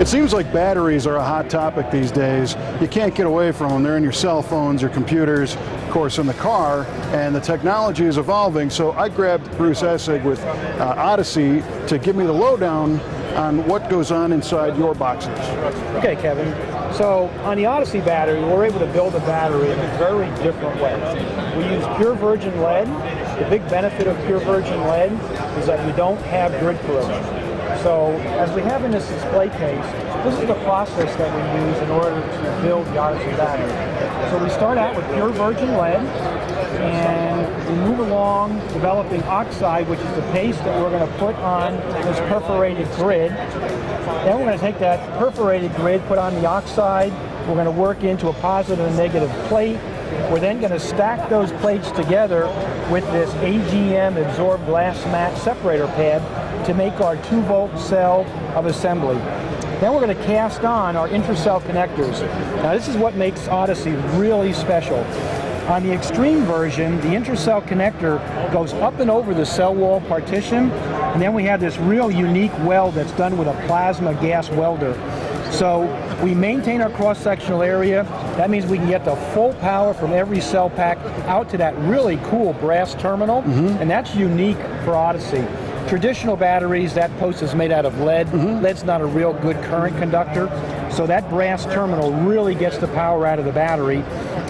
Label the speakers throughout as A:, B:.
A: It seems like batteries are a hot topic these days. You can't get away from them. They're in your cell phones, your computers, of course in the car, and the technology is evolving. So I grabbed Bruce Essig with Odyssey to give me the lowdown on what goes on inside your boxes.
B: Okay, Kevin. So on the Odyssey battery, we're able to build a battery in a very different way. We use pure virgin lead. The big benefit of pure virgin lead is that you don't have grid corrosion. So as we have in this display case, this is the process that we use in order to build the Odyssey battery. So we start out with pure virgin lead, and we move along developing oxide, which is the paste that we're going to put on this perforated grid. Then we're going to take that perforated grid, put on the oxide. We're going to work into a positive and negative plate. We're then going to stack those plates together with this AGM absorbed glass mat separator pad to make our 2-volt cell of assembly. Then we're going to cast on our intracell connectors. Now this is what makes Odyssey really special. On the extreme version, the intracell connector goes up and over the cell wall partition, and then we have this real unique weld that's done with a plasma gas welder. So we maintain our cross-sectional area. That means we can get the full power from every cell pack out to that really cool brass terminal, and that's unique for Odyssey. Traditional batteries, that post is made out of lead. Lead's not a real good current conductor, so that brass terminal really gets the power out of the battery.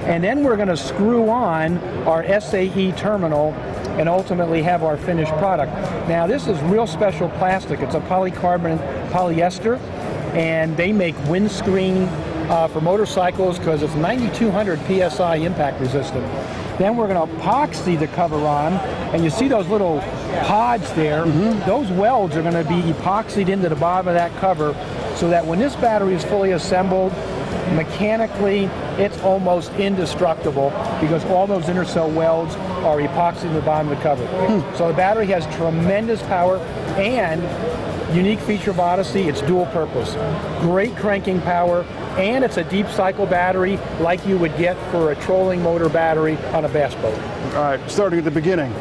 B: And then we're going to screw on our SAE terminal and ultimately have our finished product. Now this is real special plastic. It's a polycarbonate polyester, and they make windscreen for motorcycles because it's 9,200 PSI impact resistant. Then we're going to epoxy the cover on, and you see those little pods there. Those welds are going to be epoxied into the bottom of that cover so that when this battery is fully assembled, mechanically it's almost indestructible because all those intercell welds are epoxied in the bottom of the cover. So the battery has tremendous power, and unique feature of Odyssey, it's dual purpose. Great cranking power, and it's a deep cycle battery like you would get for a trolling motor battery on a bass boat.
A: All right, starting at the beginning,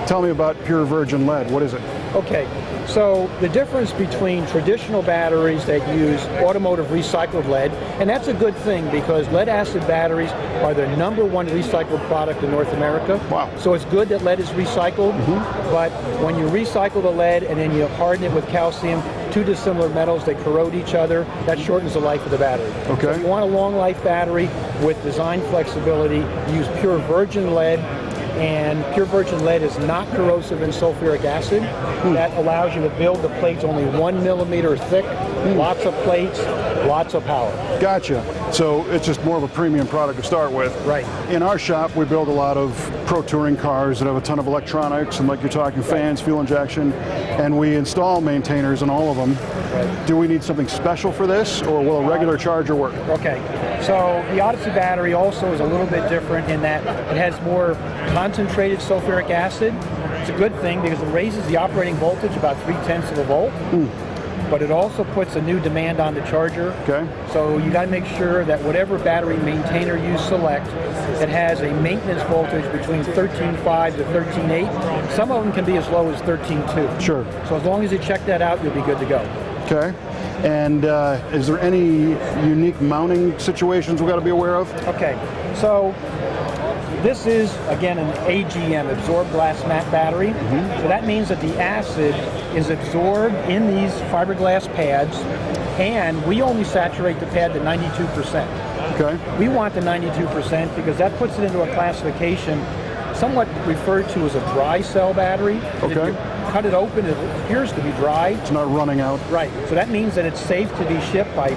A: tell me about pure virgin lead. What is it?
B: Okay, so the difference between traditional batteries that use automotive recycled lead, and that's a good thing because lead acid batteries are the #1 recycled product in North America.
A: Wow.
B: So it's good that lead is recycled, but when you recycle the lead and then you harden it with calcium, two dissimilar metals, they corrode each other, that shortens the life of the battery.
A: Okay.
B: So if you want a long life battery with design flexibility, use pure virgin lead. And pure virgin lead is not corrosive in sulfuric acid. That allows you to build the plates only 1 millimeter thick, lots of plates, lots of power.
A: Gotcha. So it's just more of a premium product to start with.
B: Right.
A: In our shop, we build a lot of pro touring cars that have a ton of electronics and, like you're talking, fans, fuel injection, and we install maintainers in all of them.
B: Right.
A: Do we need something special for this, or will a regular charger work?
B: Okay. So the Odyssey battery also is a little bit different in that it has more concentrated sulfuric acid. It's a good thing because it raises the operating voltage about 0.3 of a volt. But it also puts a new demand on the charger.
A: Okay.
B: So you got to make sure that whatever battery maintainer you select, it has a maintenance voltage between 13.5 to 13.8. Some of them can be as low as 13.2.
A: Sure.
B: So as long as you check that out, you'll be good to go.
A: Okay. And is there any unique mounting situations we've got to be aware of?
B: Okay. So this is, again, an AGM, absorbed glass mat battery. So that means that the acid is absorbed in these fiberglass pads, and we only saturate the pad to 92%.
A: Okay.
B: We want the 92% because that puts it into a classification somewhat referred to as a dry cell battery.
A: Okay.
B: If you cut it open, it appears to be dry.
A: It's not running out.
B: Right. So that means that it's safe to be shipped by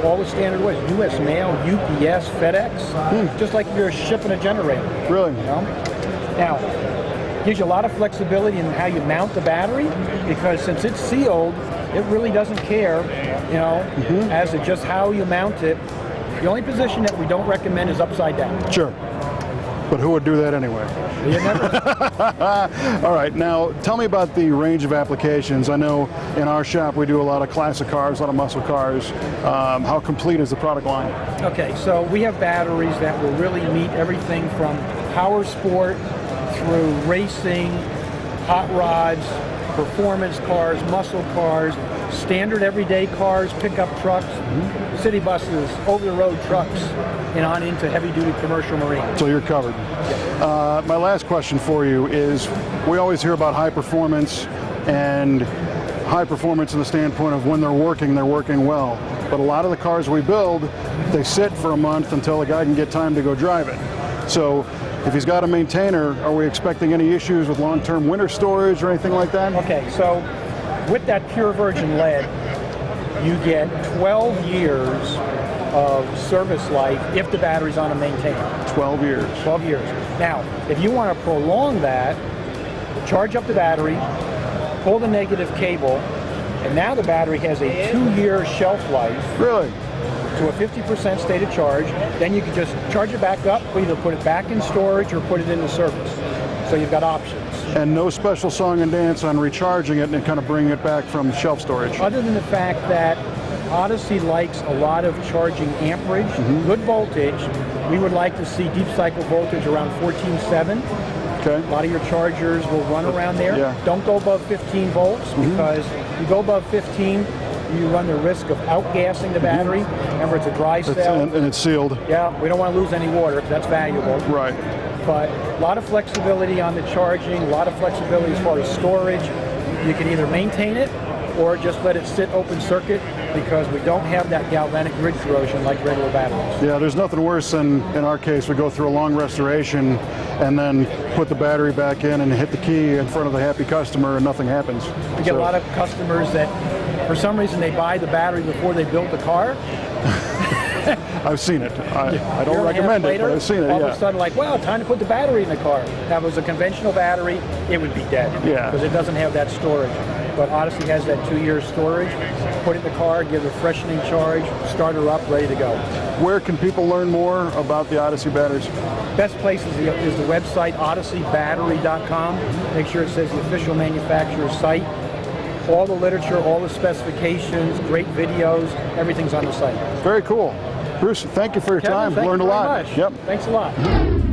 B: all the standard ways, U.S. Mail, UPS, FedEx, just like you're shipping a generator.
A: Really?
B: You know? Now, gives you a lot of flexibility in how you mount the battery, because since it's sealed, it really doesn't care, you know, as to just how you mount it. The only position that we don't recommend is upside down.
A: Sure. But who would do that anyway?
B: You never.
A: All right, now tell me about the range of applications. I know in our shop we do a lot of classic cars, a lot of muscle cars. How complete is the product line?
B: Okay, so we have batteries that will really meet everything from power sport through racing, hot rods, performance cars, muscle cars, standard everyday cars, pickup trucks, city buses, over-the-road trucks, and on into heavy-duty commercial marine.
A: So you're covered. My last question for you is, we always hear about high performance, and high performance in the standpoint of when they're working well. But a lot of the cars we build, they sit for a month until the guy can get time to go drive it. So if he's got a maintainer, are we expecting any issues with long-term winter storage or anything like that?
B: Okay, so with that pure virgin lead, you get 12 years of service life if the battery's on a maintainer.
A: 12 years.
B: 12 years. Now, if you want to prolong that, charge up the battery, pull the negative cable, and now the battery has a 2-year shelf life.
A: Really?
B: To a 50% state of charge. Then you can just charge it back up, either put it back in storage or put it into service. So you've got options.
A: And no special song and dance on recharging it and kind of bringing it back from shelf storage?
B: Other than the fact that Odyssey likes a lot of charging amperage, good voltage. We would like to see deep cycle voltage around 14.7.
A: Okay.
B: A lot of your chargers will run around there.
A: Yeah.
B: Don't go above 15 volts because if you go above 15, you run the risk of outgassing the battery. Remember, it's a dry cell.
A: And it's sealed.
B: Yeah, we don't want to lose any water because that's valuable.
A: Right.
B: But a lot of flexibility on the charging, a lot of flexibility as far as storage. You can either maintain it or just let it sit open circuit because we don't have that galvanic grid corrosion like regular batteries.
A: Yeah, there's nothing worse than, in our case, we go through a long restoration and then put the battery back in and hit the key in front of the happy customer and nothing happens.
B: We get a lot of customers that, for some reason, they buy the battery before they build the car.
A: I've seen it. I don't recommend it, but I've seen it,
B: all of a sudden, like, wow, time to put the battery in the car. Now, if it was a conventional battery, it would be dead.
A: Yeah.
B: Because it doesn't have that storage. But Odyssey has that 2-year storage. Put it in the car, give it a freshening charge, start her up, ready to go.
A: Where can people learn more about the Odyssey batteries?
B: Best place is the website, odysseybattery.com. Make sure it says the official manufacturer's site. All the literature, all the specifications, great videos, everything's on the site.
A: Very cool. Bruce, thank you for your time.
B: Kevin,
A: Learned a lot.
B: Thank you very much.
A: Yep.
B: Thanks a lot.